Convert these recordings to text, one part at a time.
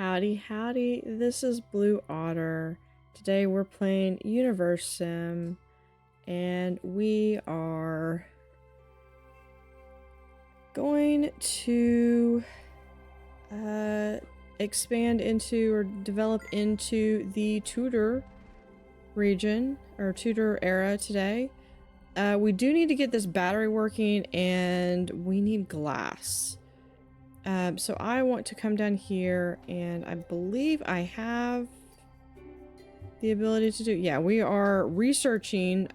Howdy Howdy, this is Blue Otter. Today we're playing Universim, and we are going to expand into or develop into the Tudor region, or Tudor era today. We do need to get this battery working, and we need glass. So I want to come down here, and I believe I have the ability to do... Yeah, we are researching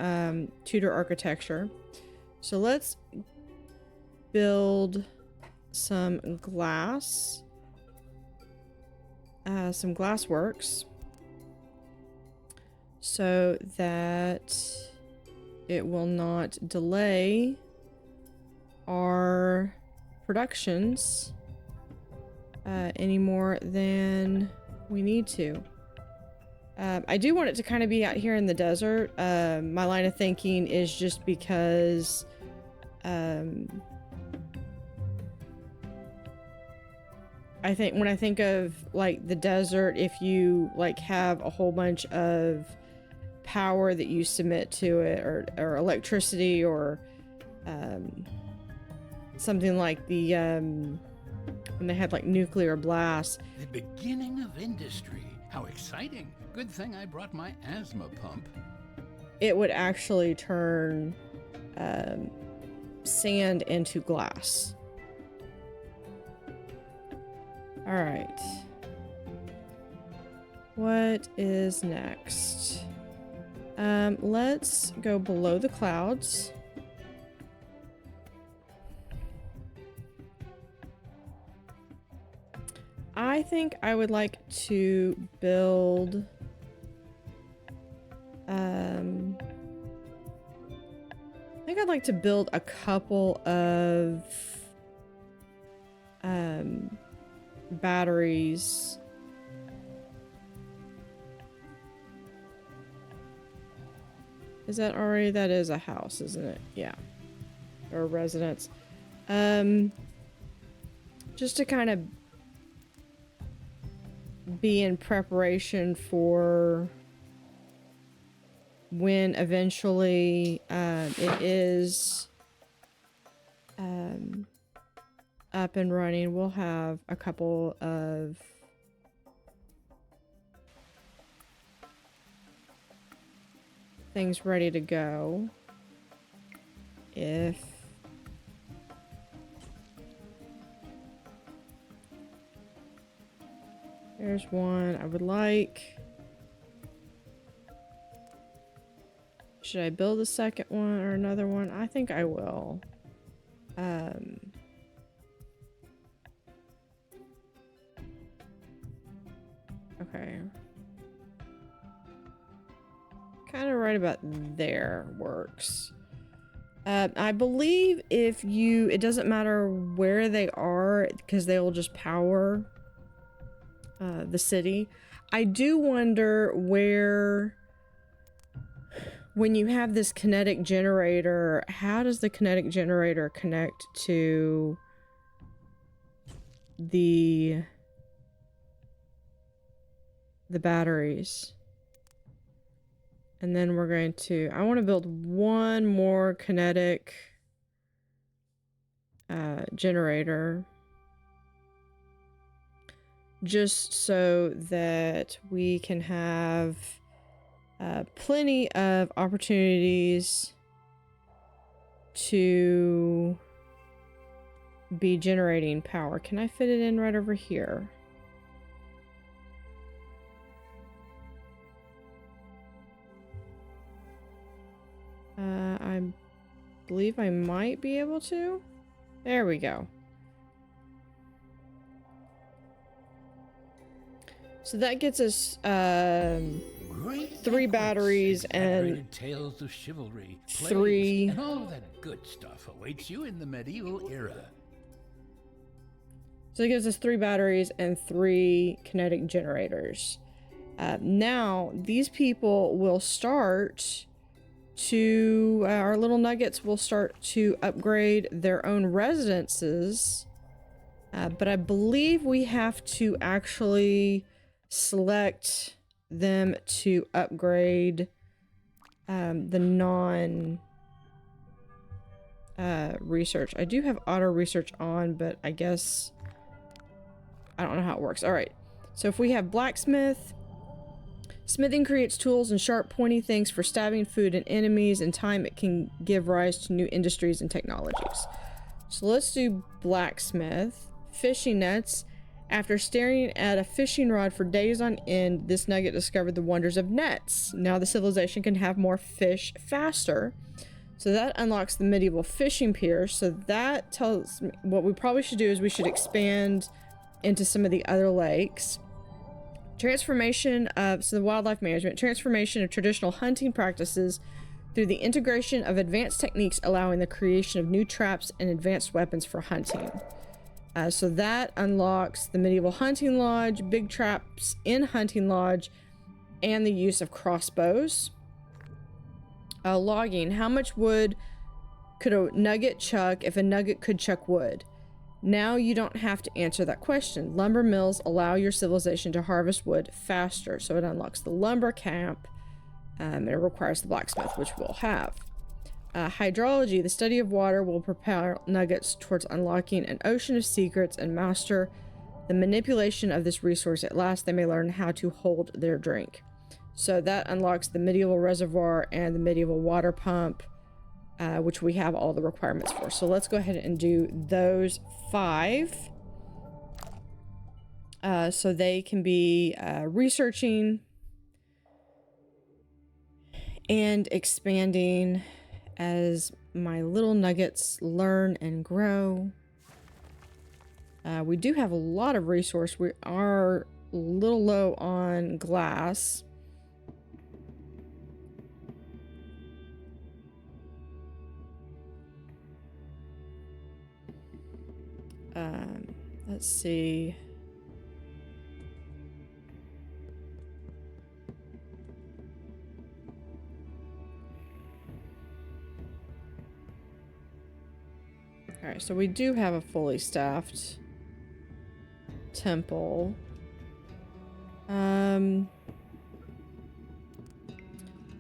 Tudor architecture. So let's build some glass. Some glass works. So that it will not delay our productions any more than we need to. I do want it to kind of be out here in the desert. My line of thinking is just because I think when I think of like the desert, if you like have a whole bunch of power that you submit to it, or electricity, or something like the when they had like nuclear blasts. The beginning of industry. How exciting. Good thing I brought my asthma pump. It would actually turn sand into glass. All right. What is next? Let's go below the clouds. I think I would like to build I think I'd like to build a couple of batteries. Is that already? That is a house, isn't it? Yeah. Or a residence. Just to kind of be in preparation for when eventually it is up and running. We'll have a couple of things ready to go. If there's one I would like. Should I build a second one or another one? I think I will. Okay. Kind of right about there works. I believe if you... It doesn't matter where they are, because they will just power the city. I do wonder where... When you have this kinetic generator, how does the kinetic generator connect to the batteries? And then we're going to... I want to build one more kinetic generator. Just so that we can have plenty of opportunities to be generating power. Can I fit it in right over here? I believe I might be able to. There we go. So that gets us 3 batteries and tales of chivalry, 3 and all that good stuff awaits you in the medieval era. So it gives us 3 batteries and 3 kinetic generators. Now these people will start to our little nuggets will start to upgrade their own residences But I believe we have to actually select them to upgrade the non research. I do have auto research on, but I guess I don't know how it works. All right. So if we have blacksmith, smithing creates tools and sharp, pointy things for stabbing food and enemies. In time, it can give rise to new industries and technologies. So let's do blacksmith. Fishing nets. After staring at a fishing rod for days on end, this nugget discovered the wonders of nets. Now the civilization can have more fish faster. So that unlocks the medieval fishing pier. So that tells me what we probably should do is we should expand into some of the other lakes. Transformation of, so the wildlife management, transformation of traditional hunting practices through the integration of advanced techniques, allowing the creation of new traps and advanced weapons for hunting. So that unlocks the medieval hunting lodge, big traps in hunting lodge, and the use of crossbows. Logging, how much wood could a nugget chuck if a nugget could chuck wood? Now you don't have to answer that question. Lumber mills allow your civilization to harvest wood faster, so it unlocks the lumber camp, and it requires the blacksmith, which we'll have. Hydrology, the study of water, will propel nuggets towards unlocking an ocean of secrets and master the manipulation of this resource. At last, they may learn how to hold their drink. So that unlocks the medieval reservoir and the medieval water pump, which we have all the requirements for. So let's go ahead and do those 5. So they can be researching and expanding as my little nuggets learn and grow. We do have a lot of resource. We are a little low on glass. Let's see. Alright, so we do have a fully staffed temple.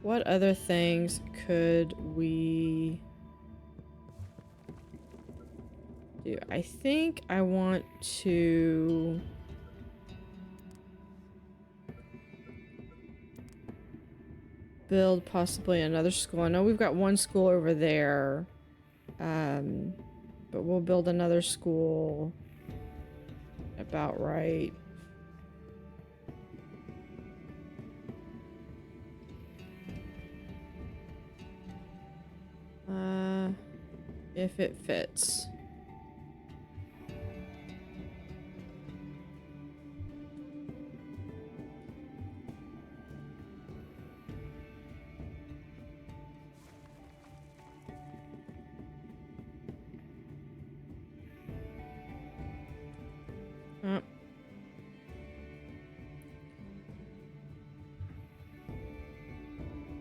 What other things could we do? I think I want to build possibly another school. I know we've got one school over there. But we'll build another school about right. If it fits.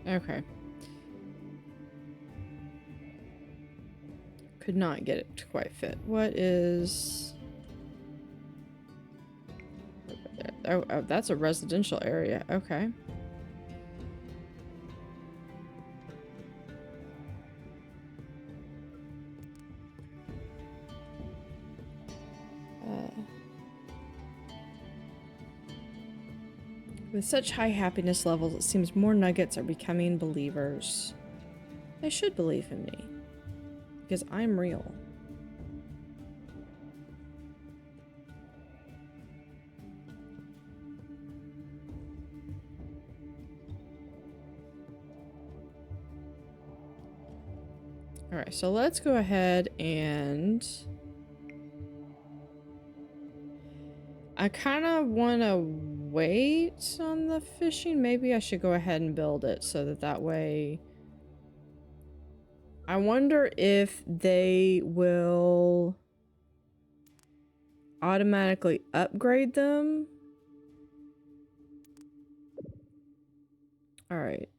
Okay. Could not get it to quite fit. What is... Oh, that's a residential area. Okay. With such high happiness levels, it seems more nuggets are becoming believers. They should believe in me. Because I'm real. Alright, so let's go ahead and... I kind of want to wait on the fishing. Maybe I should go ahead and build it so that that way... I wonder if they will automatically upgrade them. Alright.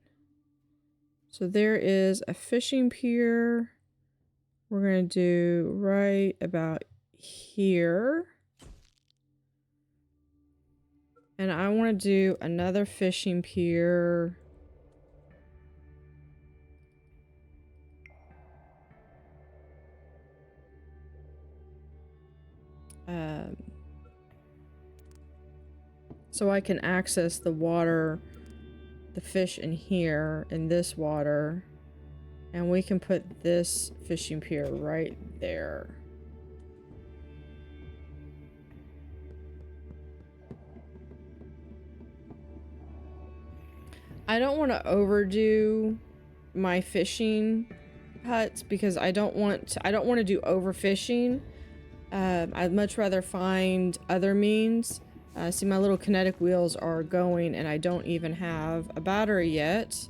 So there is a fishing pier. We're going to do right about here. And I want to do another fishing pier. So I can access the water, the fish in here, in this water. And we can put this fishing pier right there. I don't want to overdo my fishing huts because I don't want to do overfishing. I'd much rather find other means. See, my little kinetic wheels are going and I don't even have a battery yet.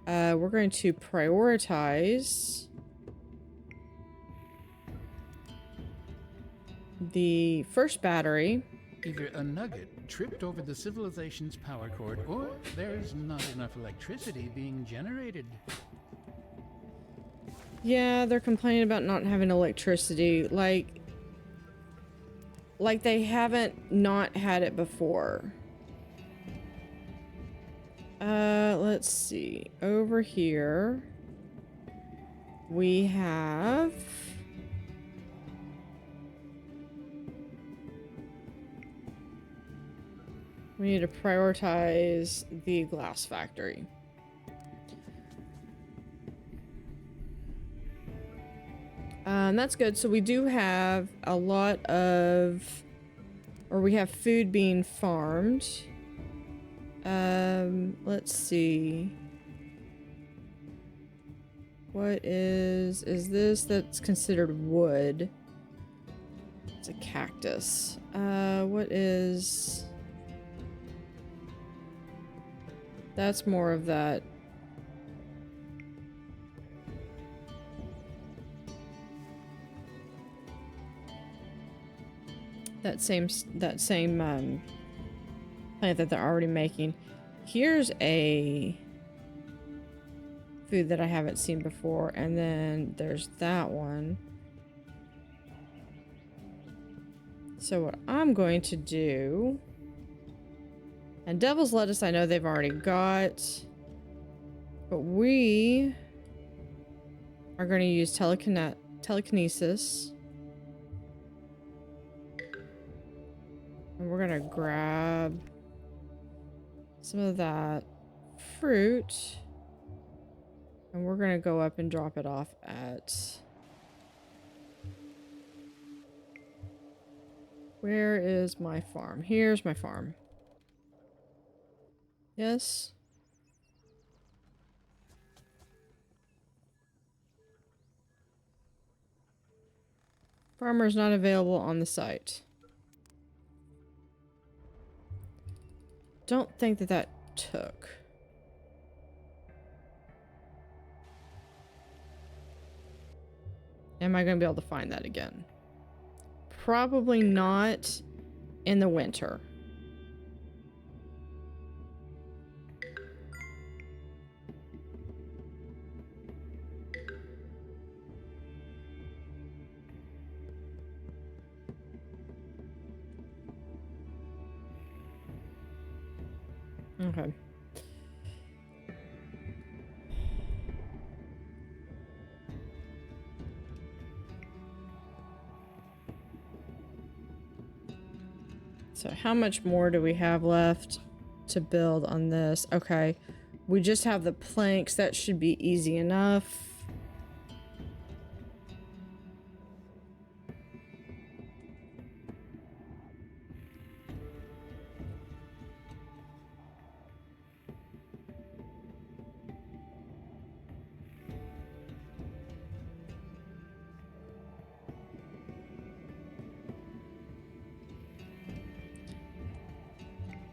We're going to prioritize the first battery. Either a nugget tripped over the civilization's power cord, or there's not enough electricity being generated. Yeah, they're complaining about not having electricity. Like they haven't not had it before. Let's see. Over here, we have... We need to prioritize the glass factory. That's good. So we do have a lot of... Or we have food being farmed. Let's see. What is this? That's considered wood. It's a cactus. What is... That's more of that. That same plant that they're already making. Here's a food that I haven't seen before, and then there's that one. So what I'm going to do, and devil's lettuce I know they've already got, but we are going to use telekinesis. And we're gonna grab some of that fruit and we're gonna go up and drop it off at... Where is my farm? Here's my farm. Yes. Farmer's not available on the site. Don't think that took. Am I going to be able to find that again? Probably not in the winter. Okay. So how much more do we have left to build on this? Okay. We just have the planks. That should be easy enough.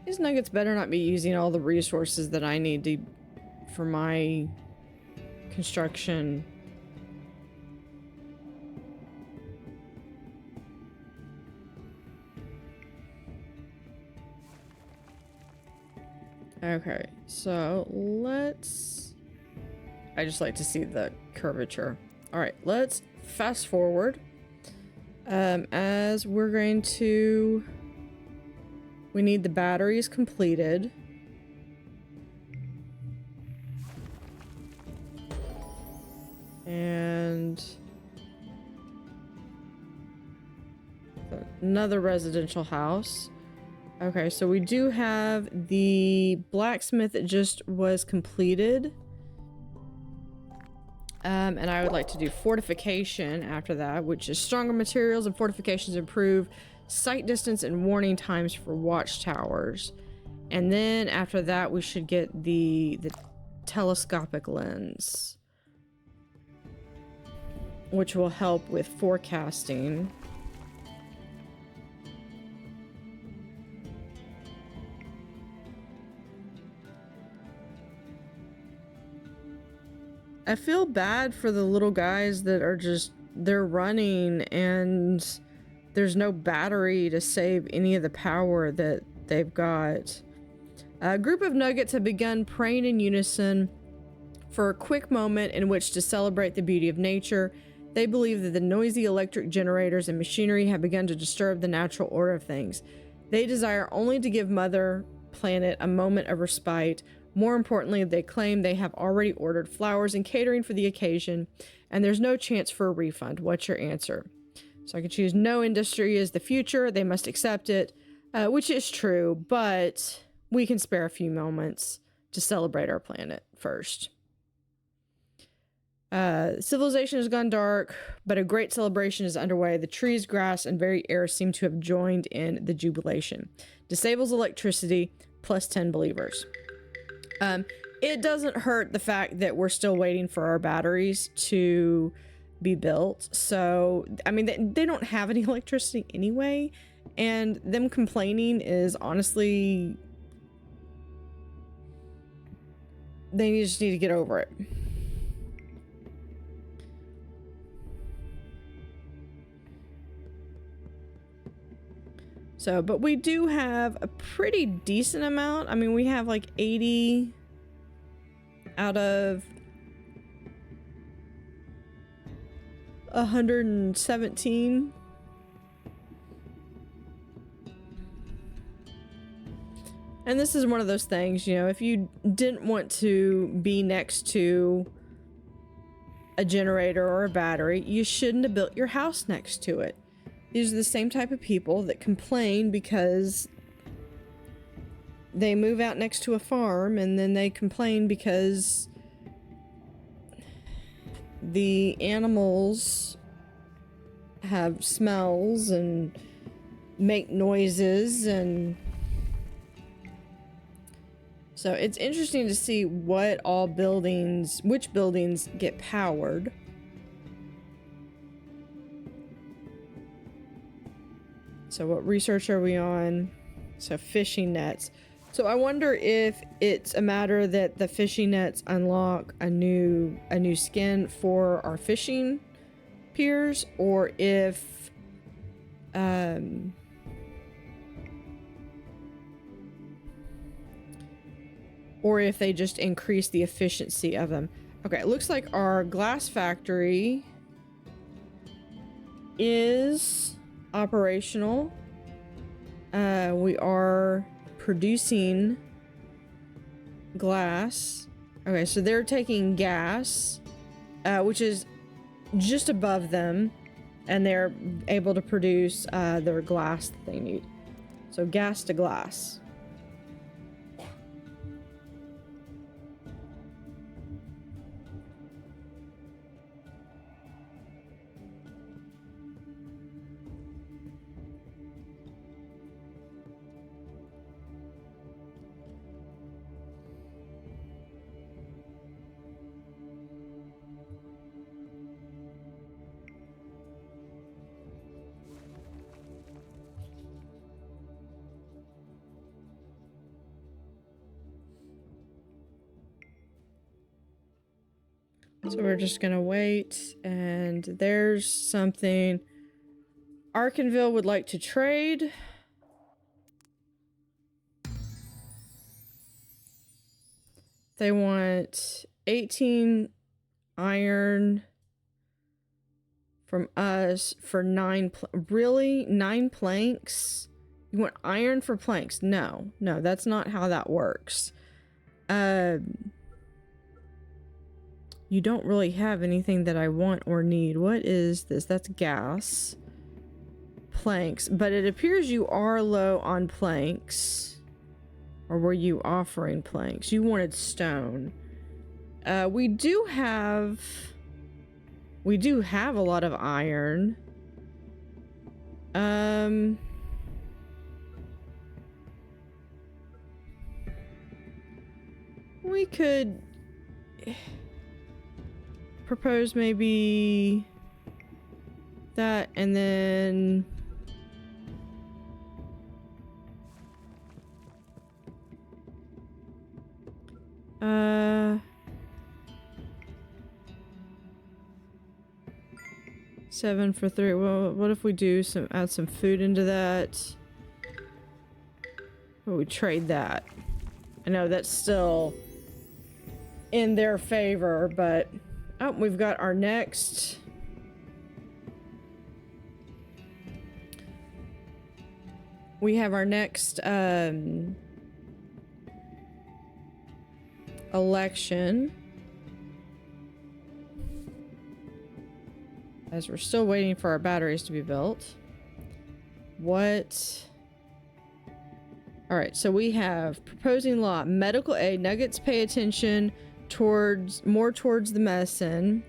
These nuggets better not be using all the resources that I need to, for my construction. Okay, so let's... I just like to see the curvature. All right, let's fast forward. As we're going to... We need the batteries completed. And... another residential house. Okay, so we do have the blacksmith that just was completed. And I would like to do fortification after that, which is stronger materials and fortifications improve sight distance and warning times for watchtowers. And then after that, we should get the telescopic lens, which will help with forecasting. I feel bad for the little guys that are just, they're running and there's no battery to save any of the power that they've got. A group of nuggets have begun praying in unison for a quick moment in which to celebrate the beauty of nature. They believe that the noisy electric generators and machinery have begun to disturb the natural order of things. They desire only to give Mother Planet a moment of respite. More importantly, they claim they have already ordered flowers and catering for the occasion, and there's no chance for a refund. What's your answer? So I can choose no industry is the future. They must accept it, which is true, but we can spare a few moments to celebrate our planet first. Civilization has gone dark, but a great celebration is underway. The trees, grass, and very air seem to have joined in the jubilation. Disables electricity, plus 10 believers. It doesn't hurt the fact that we're still waiting for our batteries to be built. So, I mean, they don't have any electricity anyway, and them complaining is honestly... They just need to get over it. So, but we do have a pretty decent amount. I mean, we have like 80 out of 117. And this is one of those things, you know, if you didn't want to be next to a generator or a battery, you shouldn't have built your house next to it. These are the same type of people that complain because they move out next to a farm, and then they complain because the animals have smells and make noises, and so it's interesting to see what all buildings, which buildings get powered. So what research are we on? So fishing nets. So I wonder if it's a matter that the fishing nets unlock a new skin for our fishing piers, or if they just increase the efficiency of them. Okay, it looks like our glass factory is operational. We are producing glass. Okay, so they're taking gas, which is just above them, and they're able to produce their glass that they need. So gas to glass. So we're just gonna wait, and there's something. Arkenville would like to trade. They want 18 iron from us for 9 really 9 planks. You want iron for planks? No, that's not how that works. You don't really have anything that I want or need. What is this? That's gas. Planks, but it appears you are low on planks. Or were you offering planks? You wanted stone. We do have a lot of iron. We could propose maybe that, and then seven for 3. Well, what if we do add some food into that? Oh, we trade that. I know that's still in their favor, but oh, we've got our next. We have our next election. As we're still waiting for our batteries to be built. What? Alright, so we have proposing law, medical aid, nuggets pay attention more towards the medicine,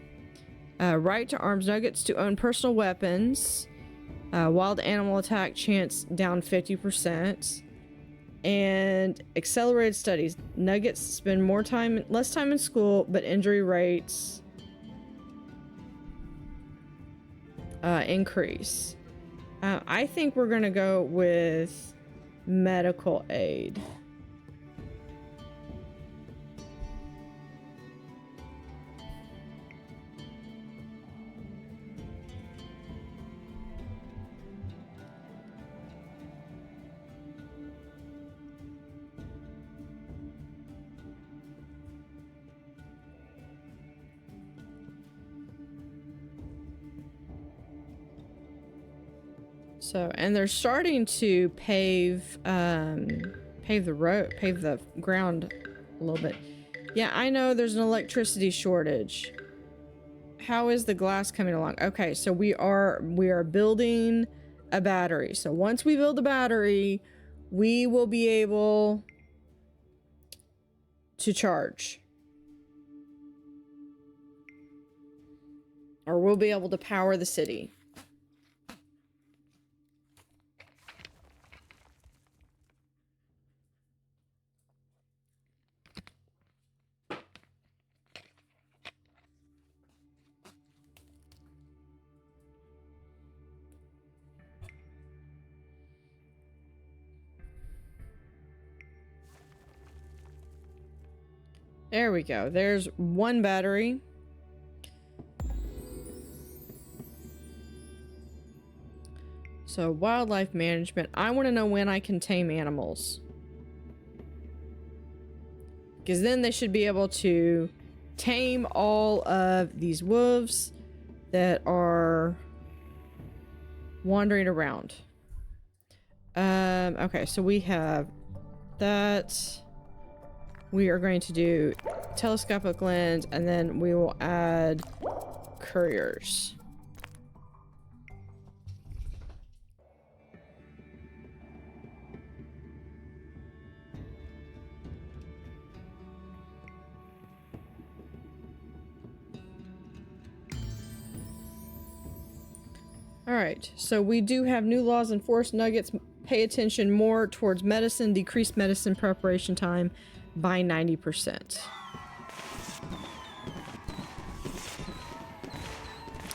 right to arms, nuggets to own personal weapons, wild animal attack chance down 50%, and accelerated studies, nuggets spend less time in school, but injury rates increase. I think we're gonna go with medical aid. So, and they're starting to pave the ground a little bit. Yeah, I know there's an electricity shortage. How is the glass coming along? Okay, so we are building a battery. So once we build the battery, we will be able to charge. Or we'll be able to power the city. There we go. There's one battery. So wildlife management. I want to know when I can tame animals. Because then they should be able to tame all of these wolves that are wandering around. Okay, so we have that. We are going to do telescopic lens, and then we will add couriers. Alright, so we do have new laws enforced. Nuggets pay attention more towards medicine, decrease medicine preparation time by 90%.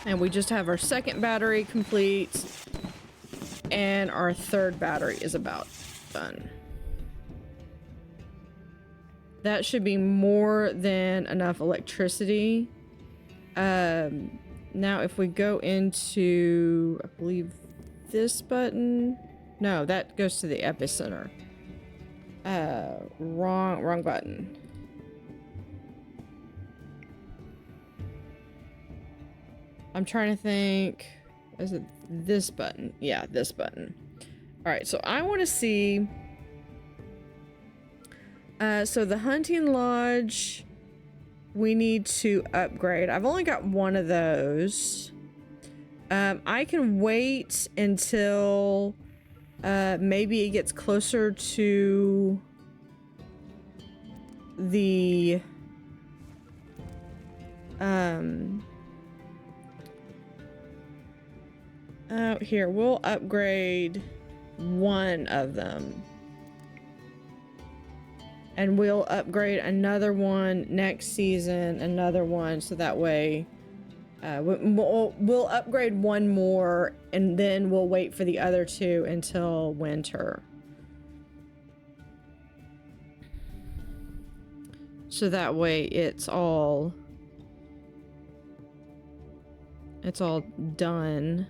And we just have our second battery complete, and our third battery is about done. That should be more than enough electricity. Now if we go into, I believe, this button. No, that goes to the epicenter. Wrong button. I'm trying to think. Is it this button? Yeah, this button. All right, so I want to see. So the hunting lodge, we need to upgrade. I've only got one of those. I can wait until maybe it gets closer to the here, we'll upgrade one of them. And we'll upgrade another one next season, another one, so that way we'll upgrade one more, and then we'll wait for the other two until winter. So that way it's all done.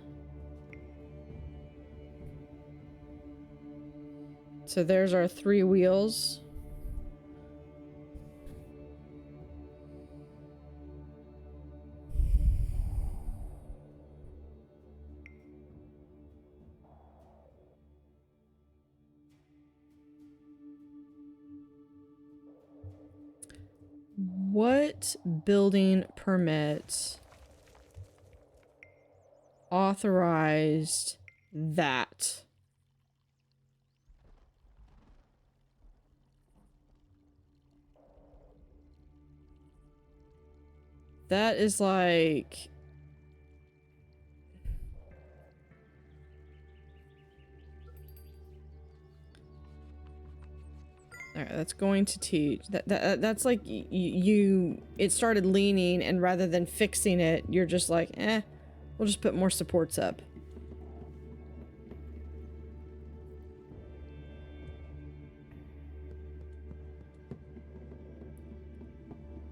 So there's our 3 wheels. What building permit authorized that? That is like... Alright, that's going to teach. That's like it started leaning, and rather than fixing it, you're just like, we'll just put more supports up.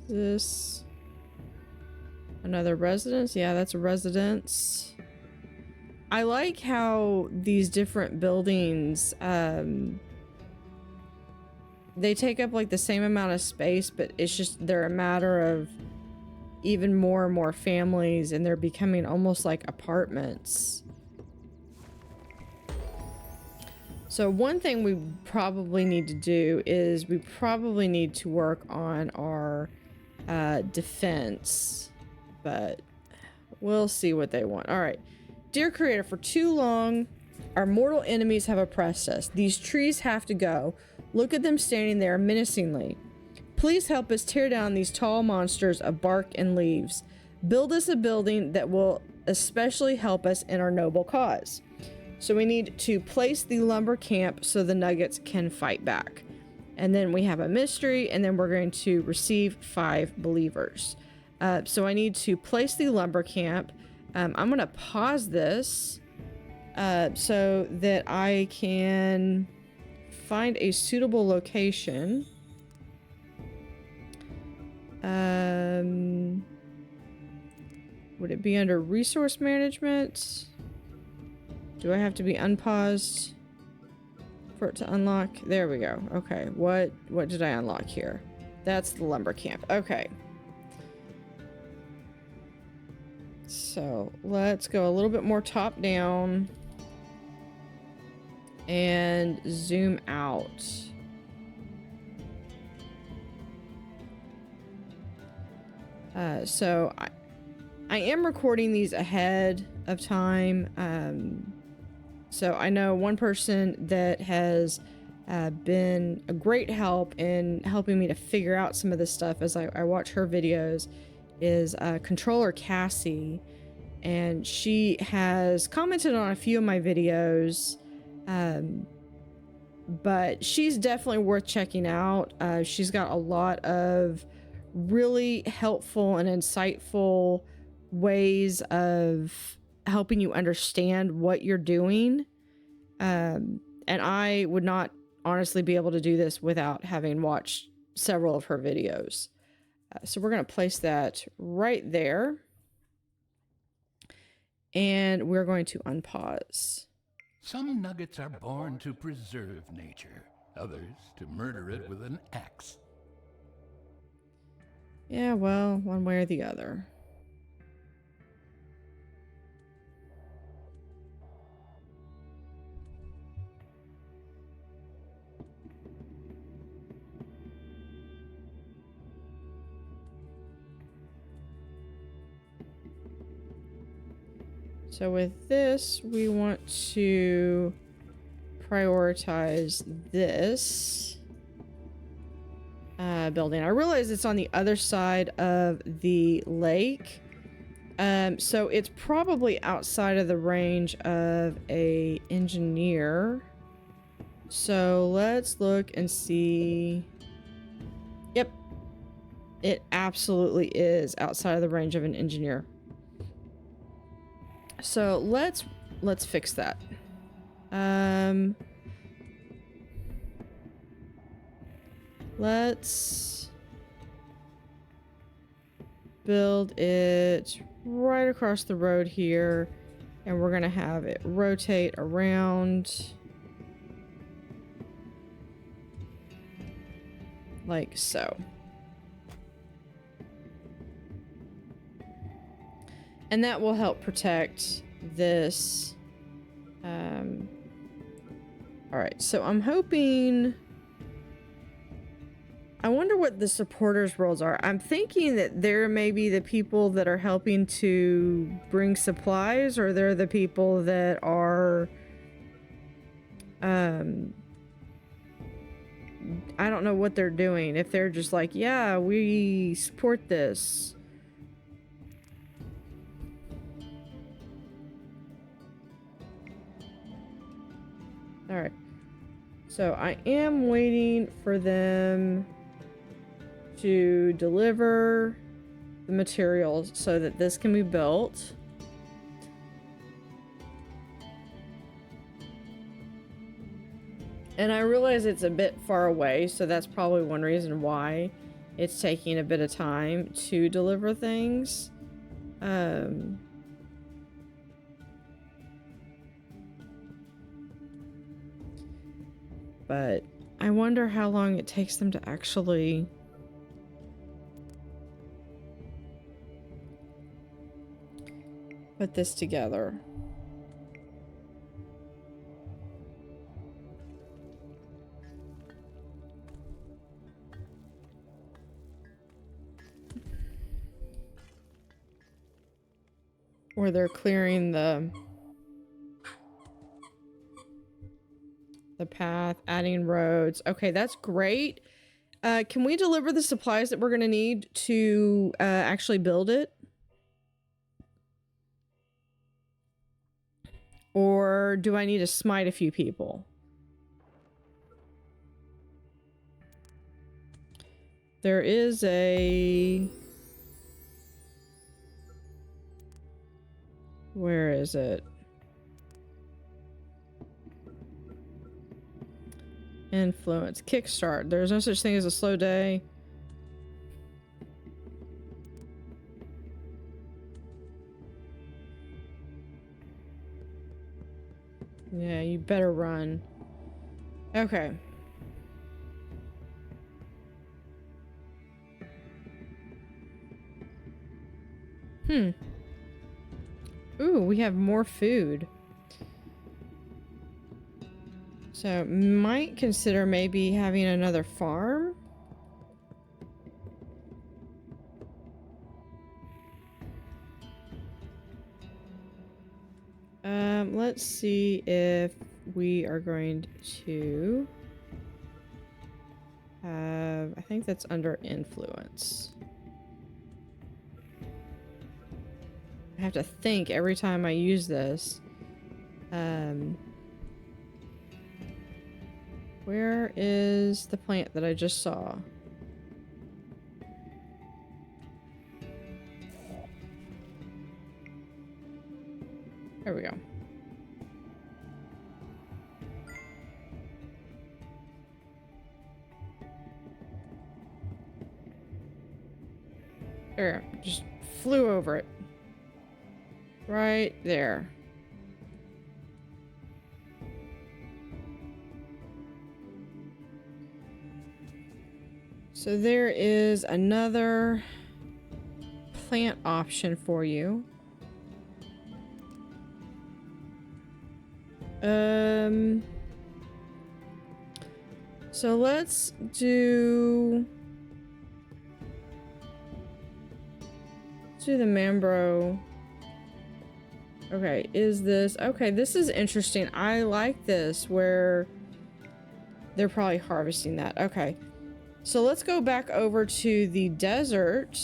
This another residence? Yeah, that's a residence. I like how these different buildings, they take up like the same amount of space, but it's just they're a matter of even more and more families, and they're becoming almost like apartments. So one thing we probably need to do is we probably need to work on our defense, but we'll see what they want. All right. Dear creator, for too long, our mortal enemies have oppressed us. These trees have to go. Look at them standing there menacingly. Please help us tear down these tall monsters of bark and leaves. Build us a building that will especially help us in our noble cause. So we need to place the lumber camp so the nuggets can fight back. And then we have a mystery, and then we're going to receive 5 believers. So I need to place the lumber camp. I'm going to pause this so that I can find a suitable location. Would it be under resource management? Do I have to be unpaused for it to unlock? There we go. Okay, what did I unlock here? That's the lumber camp. Okay. So let's go a little bit more top down and zoom out. So I am recording these ahead of time. So I know one person that has been a great help in helping me to figure out some of this stuff as I watch her videos is Controller Cassie, and she has commented on a few of my videos, but she's definitely worth checking out. She's got a lot of really helpful and insightful ways of helping you understand what you're doing, and I would not honestly be able to do this without having watched several of her videos. So we're going to place that right there. And we're going to unpause. Some nuggets are born to preserve nature, others to murder it with an axe. Yeah, well, one way or the other. So with this, we want to prioritize this building. I realize it's on the other side of the lake. So it's probably outside of the range of a engineer. So let's look and see. Yep. It absolutely is outside of the range of an engineer. So let's fix that. Let's build it right across the road here, and we're gonna have it rotate around like so. And that will help protect this. All right, so I'm hoping... I wonder what the supporters' roles are. I'm thinking that they're maybe the people that are helping to bring supplies, or they're the people that are... I don't know what they're doing. If they're just like, yeah, we support this. Alright. So I am waiting for them to deliver the materials so that this can be built. And I realize it's a bit far away, so that's probably one reason why it's taking a bit of time to deliver things. But I wonder how long it takes them to actually put this together. Or they're clearing the path, adding roads. Okay, that's great. Can we deliver the supplies that we're going to need to actually build it? Or do I need to smite a few people? There is a... Where is it? Influence. Kickstart. There's no such thing as a slow day. Yeah, you better run. Okay. Ooh, we have more food. So, might consider maybe having another farm. Let's see if we are going to have... I think that's under influence. I have to think every time I use this. Where is the plant that I just saw? There we go. There, just flew over it. Right there. So there is another plant option for you. So let's do the Mambro Okay, is this... Okay, this is interesting. I like this, where they're probably harvesting that. Okay. So let's go back over to the desert.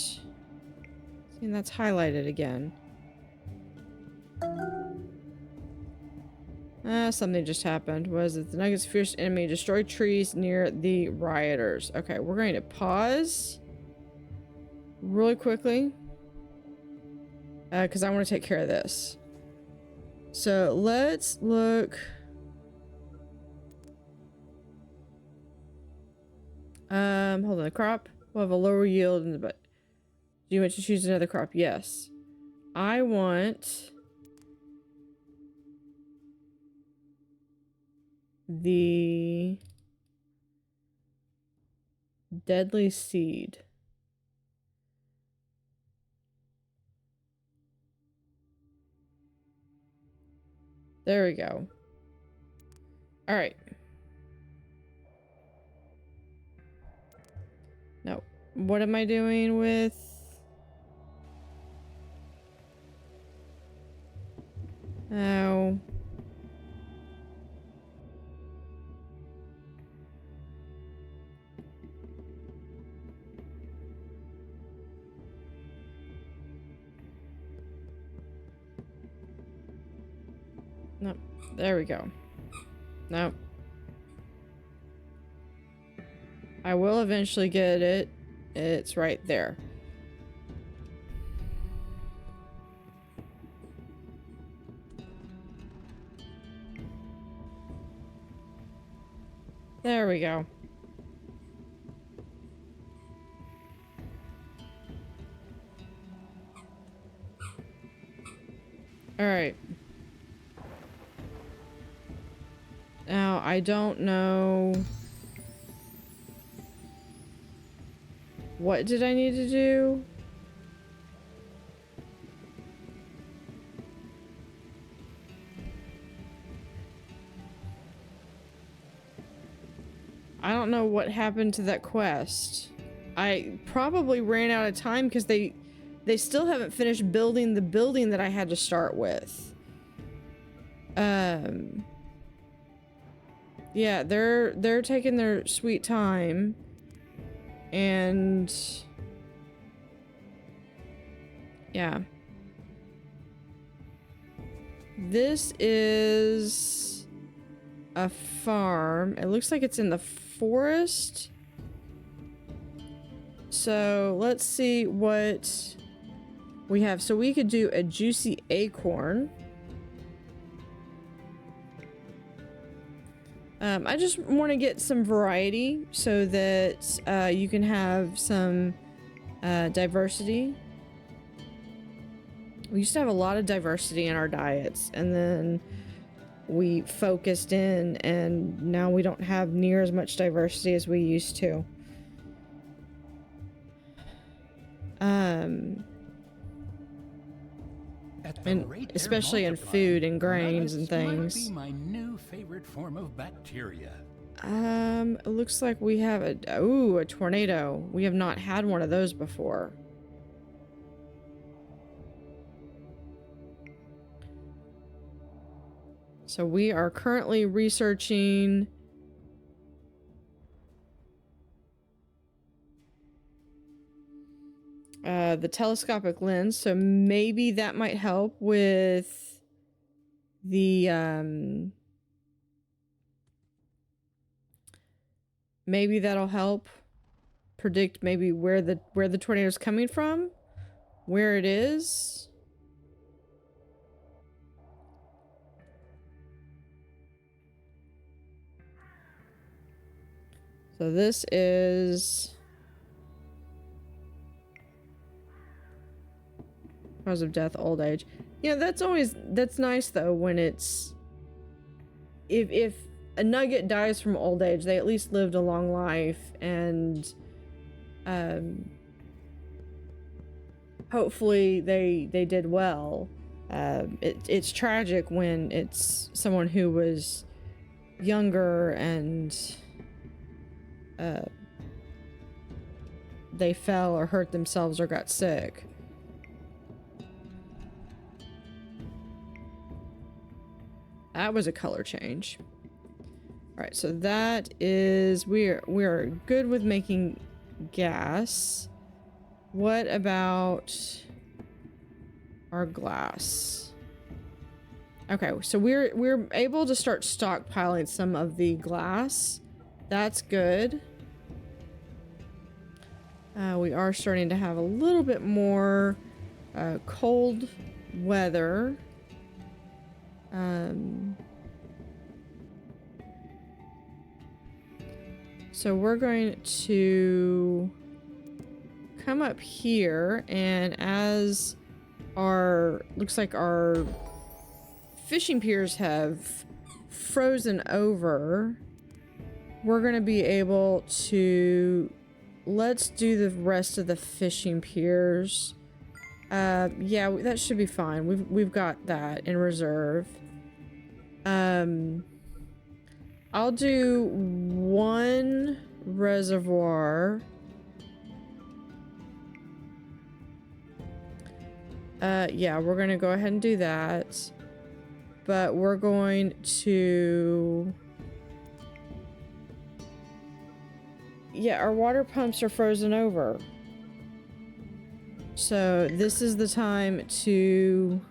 And that's highlighted again. Something just happened. Was it the Nuggets' fierce enemy destroyed trees near the rioters? Okay, we're going to pause really quickly. Because I want to take care of this. So let's look. Hold on. The crop will have a lower yield in the but. Do you want to choose another crop? Yes. I want the deadly seed. There we go. All right. No. What am I doing with... Oh. No. There we go. No. I will eventually get it. It's right there. There we go. All right. Now, I don't know... What did I need to do? I don't know what happened to that quest. I probably ran out of time because they still haven't finished building the building that I had to start with. Yeah, they're taking their sweet time. And yeah. This is a farm. It looks like it's in the forest. So let's see what we have. So we could do a juicy acorn. I just want to get some variety so that you can have some diversity. We used to have a lot of diversity in our diets, and then we focused in, and now we don't have near as much diversity as we used to. And especially in food and grains and things. Might be my new favorite form of bacteria. It looks like we have a tornado. We have not had one of those before. So we are currently researching the telescopic lens, so maybe that might help with the maybe that'll help predict maybe where the tornado is coming from, where it is. So this is cause of death, old age. Yeah, that's nice though when it's if a nugget dies from old age, they at least lived a long life, and hopefully they did well. It's tragic when it's someone who was younger and they fell or hurt themselves or got sick. That was a color change. All right, so that is we're good with making gas. What about our glass? Okay, so we're able to start stockpiling some of the glass. That's good. We are starting to have a little bit more cold weather. So we're going to come up here, and as looks like our fishing piers have frozen over, we're going to be able to, let's do the rest of the fishing piers. Yeah, that should be fine. We've got that in reserve. I'll do one reservoir. Yeah, we're gonna go ahead and do that. But we're going to... Yeah, our water pumps are frozen over. So this is the time to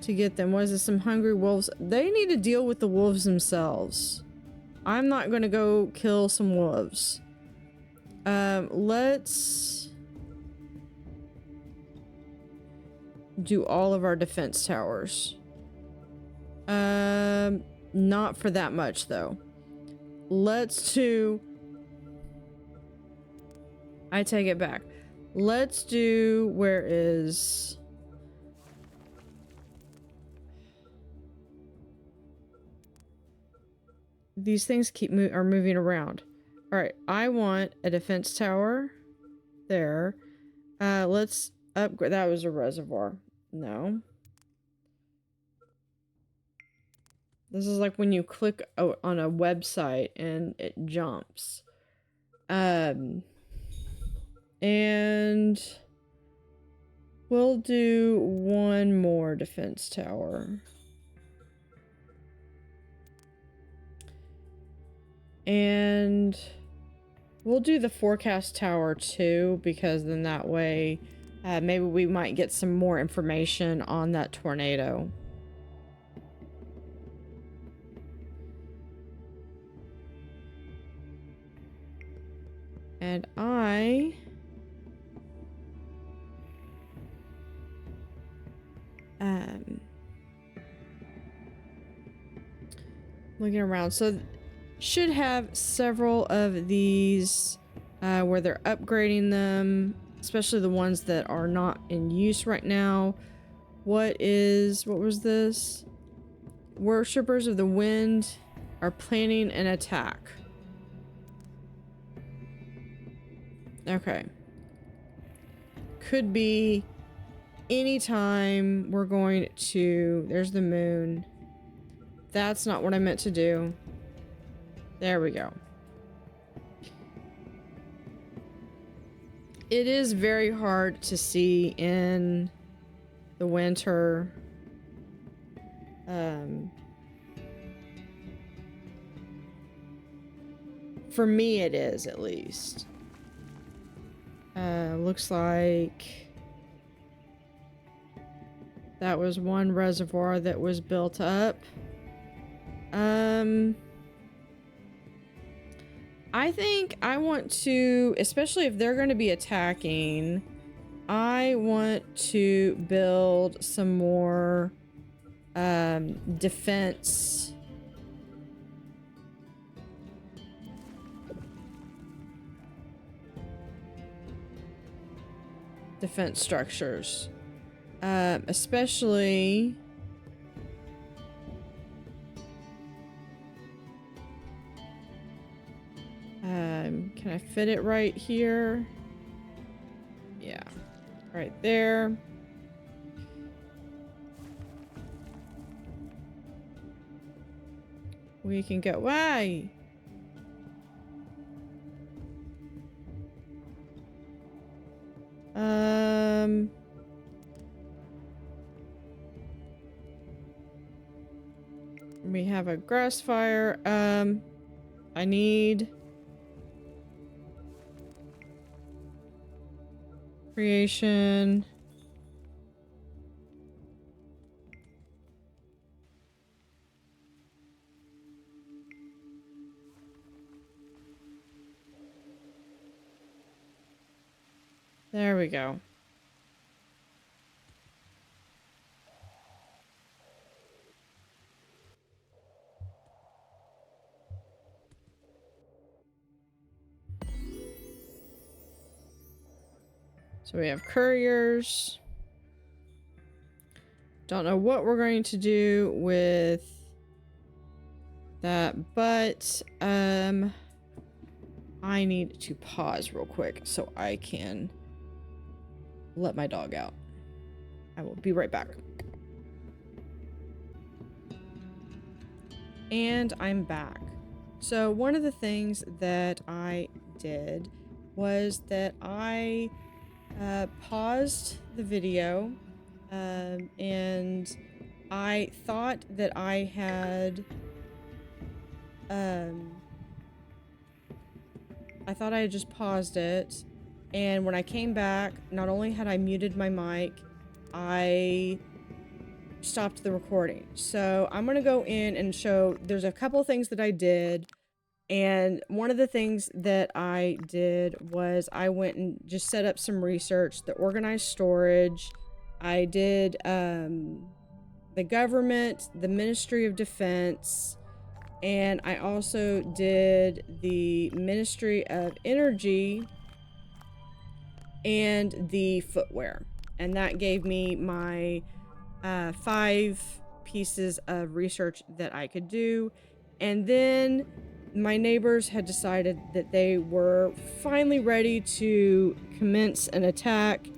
get them. What is this? Some hungry wolves. They need to deal with the wolves themselves. I'm not gonna go kill some wolves. Let's do all of our defense towers. Not for that much though. Let's do... I take it back. Let's do... Where is... These things are moving around. All right, I want a defense tower there. Let's upgrade. That was a reservoir. No. This is like when you click on a website and it jumps. And we'll do one more defense tower. And we'll do the forecast tower too, because then that way maybe we might get some more information on that tornado. And looking around, so should have several of these where they're upgrading them, especially the ones that are not in use right now. What was this? Worshippers of the wind are planning an attack. Okay. Could be anytime we're going to... There's the moon. That's not what I meant to do. There we go. It is very hard to see in the winter. For me it is, at least. Looks like that was one reservoir that was built up. I think I want to, especially if they're going to be attacking, I want to build some more defense. Defense structures. Especially... can I fit it right here? Yeah, right there. We can go. Why? We have a grass fire. I need creation. There we go. So we have couriers. Don't know what we're going to do with that, but I need to pause real quick so I can let my dog out. I will be right back. And I'm back. So one of the things that I did was that I paused the video and I thought that I had just paused it, and when I came back, not only had I muted my mic, I stopped the recording. So I'm gonna go in and show, there's a couple things that I did, and one of the things that I did was I went and just set up some research, the organized storage. I did the government, the Ministry of Defense, and I also did the Ministry of Energy and the footwear. And that gave me my 5 pieces of research that I could do. And then my neighbors had decided that they were finally ready to commence an attack,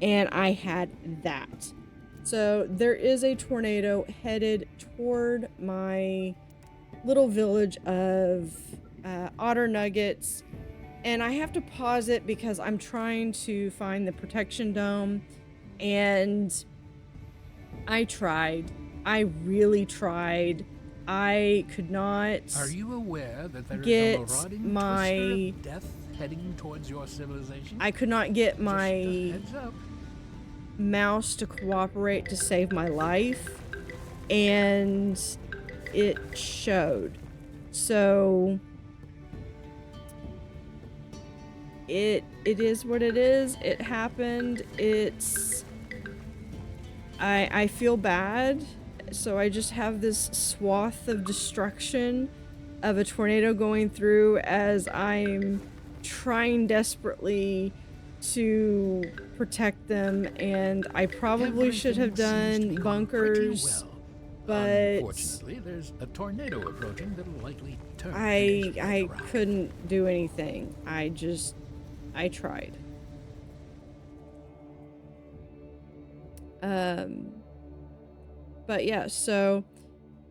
and I had that. So there is a tornado headed toward my little village of otter nuggets, and I have to pause it because I'm trying to find the protection dome, and I tried. I really tried. I could not. Are you aware that there get is a marauding my twister of death heading towards your civilization? I could not get Just my a heads up. mouse to cooperate to save my life, and it showed. So it is what it is. It happened. It's I feel bad. So I just have this swath of destruction of a tornado going through as I'm trying desperately to protect them, and I probably should have done bunkers, but unfortunately, there's a tornado approaching that'll likely turn I couldn't do anything. I tried. But yeah, so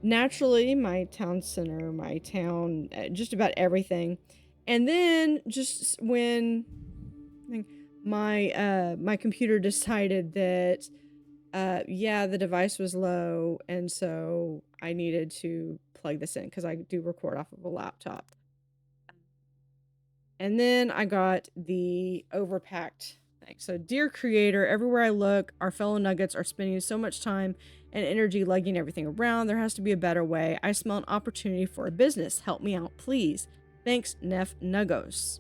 naturally my town center, my town, just about everything. And then just when my computer decided that yeah, the device was low, and so I needed to plug this in because I do record off of a laptop. And then I got the overpacked thing. So, dear creator, everywhere I look, our fellow nuggets are spending so much time and energy lugging everything around. There has to be a better way. I smell an opportunity for a business. Help me out, please. Thanks, Nef Nuggos.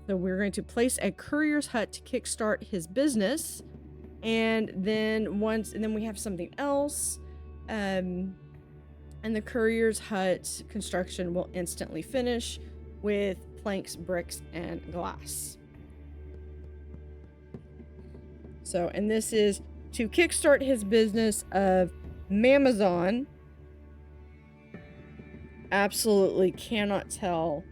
So we're going to place a courier's hut to kickstart his business. And then we have something else. And the courier's hut construction will instantly finish with planks, bricks, and glass. So, and this is to kickstart his business of Mamazon. Absolutely cannot tell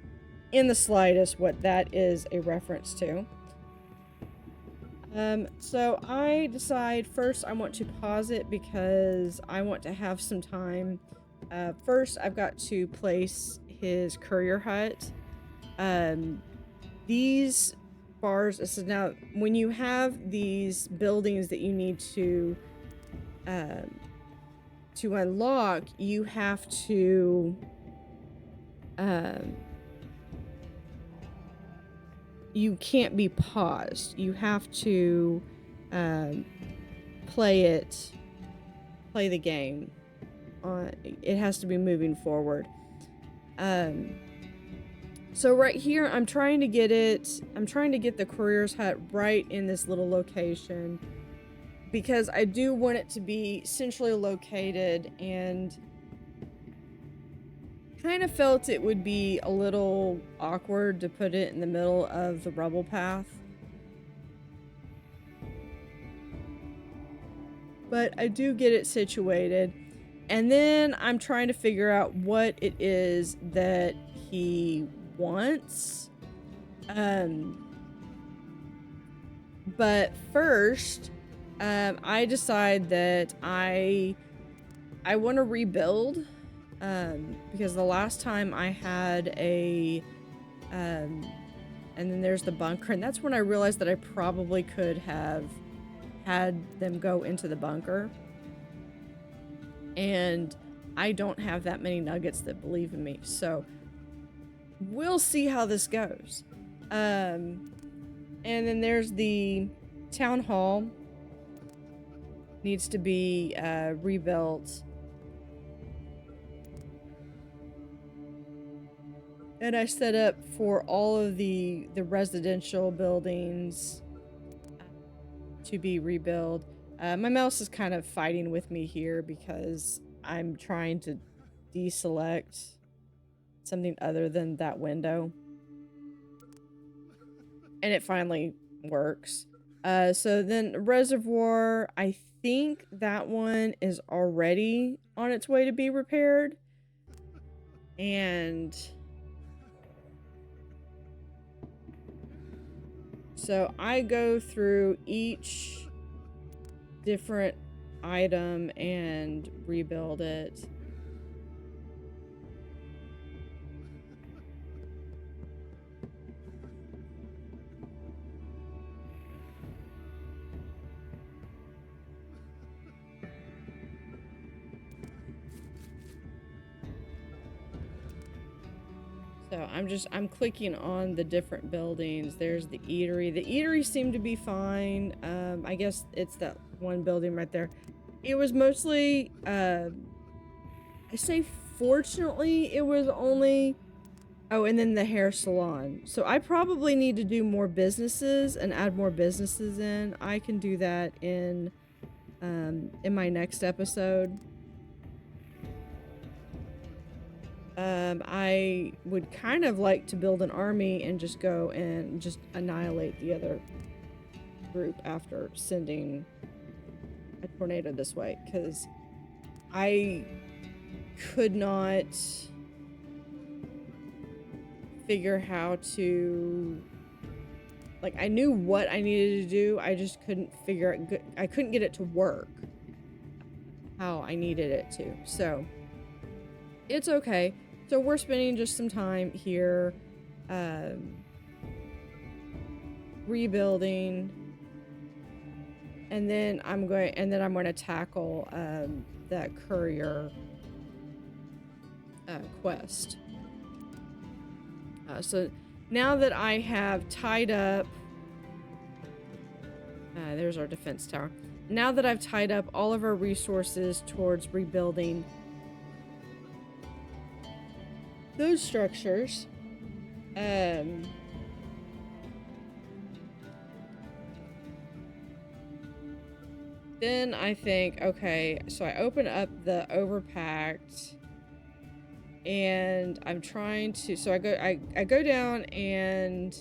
in the slightest what that is a reference to. So I decide first I want to pause it because I want to have some time. First, I've got to place his courier hut. These bars, so now when you have these buildings that you need to to unlock, you have to you can't be paused. You have to play the game. It has to be moving forward. So right here, I'm trying to get the courier's hut right in this little location, because I do want it to be centrally located, and kind of felt it would be a little awkward to put it in the middle of the rubble path. But I do get it situated. And then I'm trying to figure out what it is that he wants. But first, I decide that I want to rebuild, because the last time I had and then there's the bunker, and that's when I realized that I probably could have had them go into the bunker. And I don't have that many nuggets that believe in me, so we'll see how this goes. And then there's the town hall. Needs to be rebuilt. And I set up for all of the residential buildings to be rebuilt. My mouse is kind of fighting with me here because I'm trying to deselect something other than that window. And it finally works. So then reservoir, I think that one is already on its way to be repaired. And so I go through each different item and rebuild it. So I'm clicking on the different buildings. There's the eatery. The eatery seemed to be fine. I guess it's that one building right there. It was mostly, I say fortunately, it was only, oh, and then the hair salon. So I probably need to do more businesses and add more businesses in. I can do that in my next episode. I would kind of like to build an army and just go and just annihilate the other group after sending a tornado this way, because I could not figure how to, like, I knew what I needed to do, I just couldn't figure out, I couldn't get it to work how I needed it to. So it's okay. So we're spending just some time here rebuilding, and then I'm going to tackle that courier quest. So now that I have tied up, there's our defense tower. Now that I've tied up all of our resources towards rebuilding those structures, then I think, okay, so I open up the overpacked, and I'm trying to, so I go down and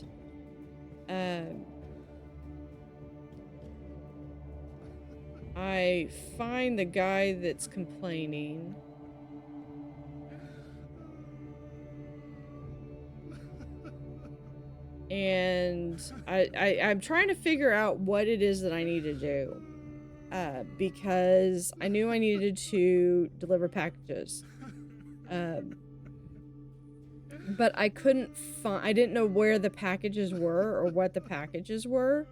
I find the guy that's complaining. And I'm trying to figure out what it is that I need to do. Because I knew I needed to deliver packages. But I couldn't find, I didn't know where the packages were or what the packages were.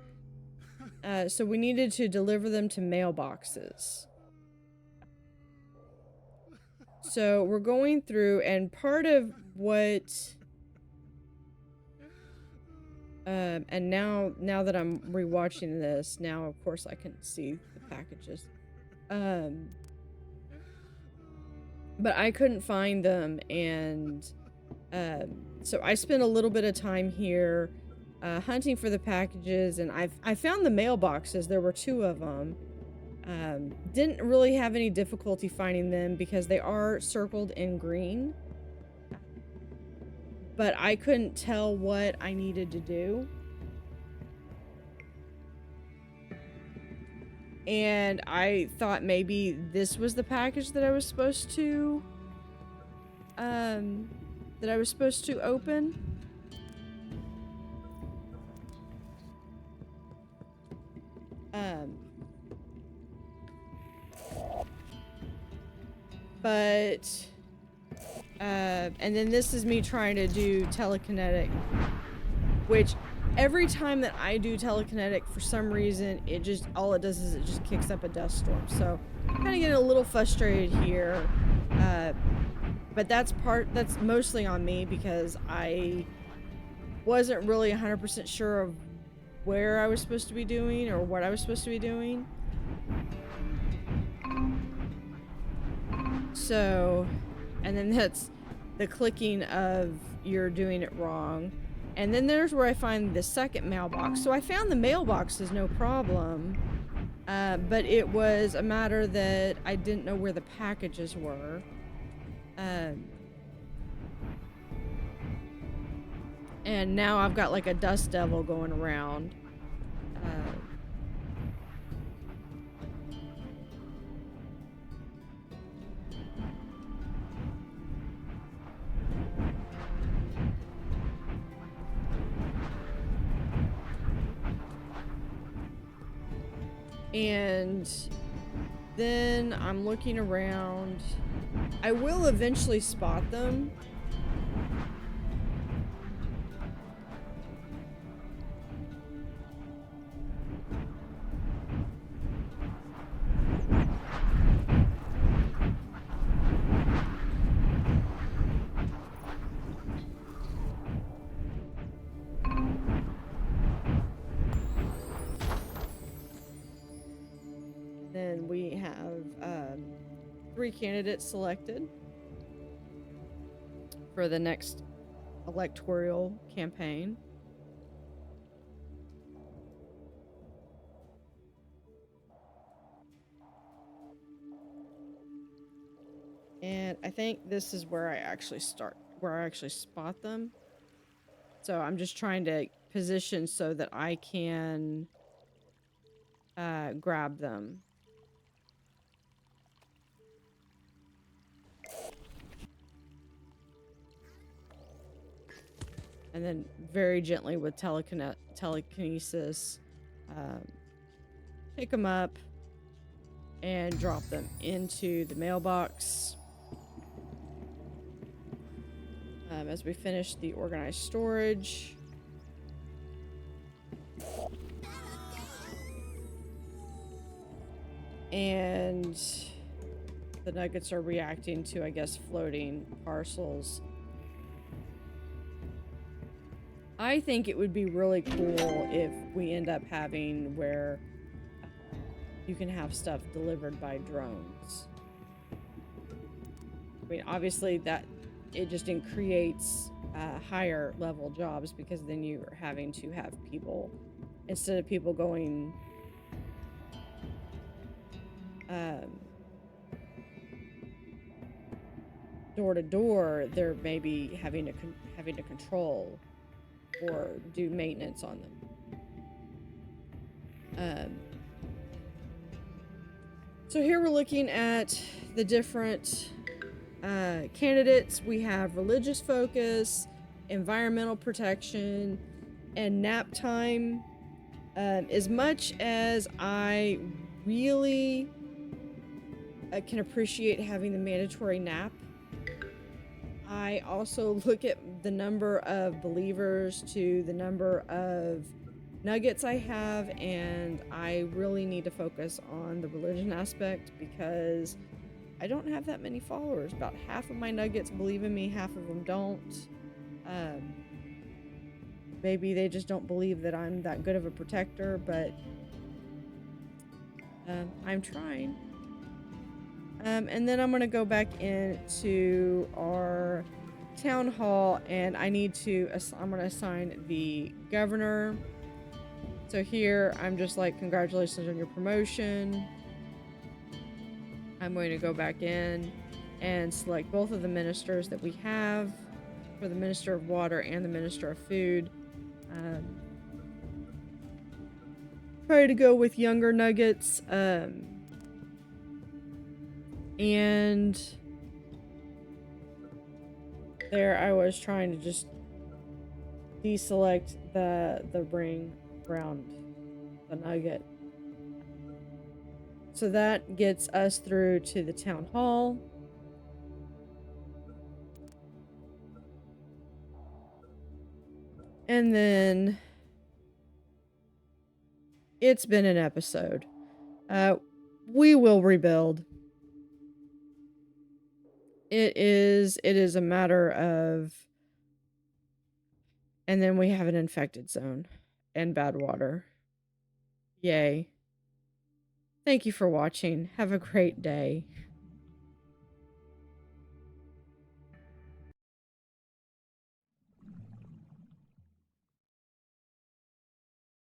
So we needed to deliver them to mailboxes. So we're going through, and part of what and now that I'm rewatching this, now of course I can see the packages. But I couldn't find them, and so I spent a little bit of time here hunting for the packages, and I found the mailboxes. There were 2 of them. Didn't really have any difficulty finding them because they are circled in green. But I couldn't tell what I needed to do. And I thought maybe this was the package that I was supposed to open. And then this is me trying to do telekinetic, which every time that I do telekinetic, for some reason, all it does is it just kicks up a dust storm. So I'm kind of getting a little frustrated here. But that's mostly on me because I wasn't really 100% sure of where I was supposed to be doing or what I was supposed to be doing. So, and then that's the clicking of you're doing it wrong. And then there's where I find the second mailbox. So I found the mailboxes, no problem. But it was a matter that I didn't know where the packages were. And now I've got like a dust devil going around. And then I'm looking around. I will eventually spot them. Then we have 3 candidates selected for the next electoral campaign. And I think this is where I actually spot them. So I'm just trying to position so that I can grab them. And then very gently with telekinesis, pick them up and drop them into the mailbox. As we finish the organized storage. And the nuggets are reacting to, I guess, floating parcels. I think it would be really cool if we end up having where you can have stuff delivered by drones. I mean, obviously that it just creates higher level jobs because then you are having to have people, instead of people going door to door, they're maybe having to control or do maintenance on them. So here we're looking at the different candidates. We have religious focus, environmental protection, and nap time. As much as I really can appreciate having the mandatory nap, I also look at the number of believers to the number of nuggets I have, and I really need to focus on the religion aspect because I don't have that many followers. About half of my nuggets believe in me, half of them don't. Maybe they just don't believe that I'm that good of a protector, but I'm trying. And then I'm going to go back into our town hall, and I'm going to assign the governor. So here, I'm just like, congratulations on your promotion. I'm going to go back in and select both of the ministers that we have for the Minister of Water and the Minister of Food. Try to go with younger nuggets. And there I was trying to just deselect the ring around the nugget. So that gets us through to the town hall. And then it's been an episode. We will rebuild. It is a matter of, and then we have an infected zone and bad water. Yay. Thank you for watching. Have a great day.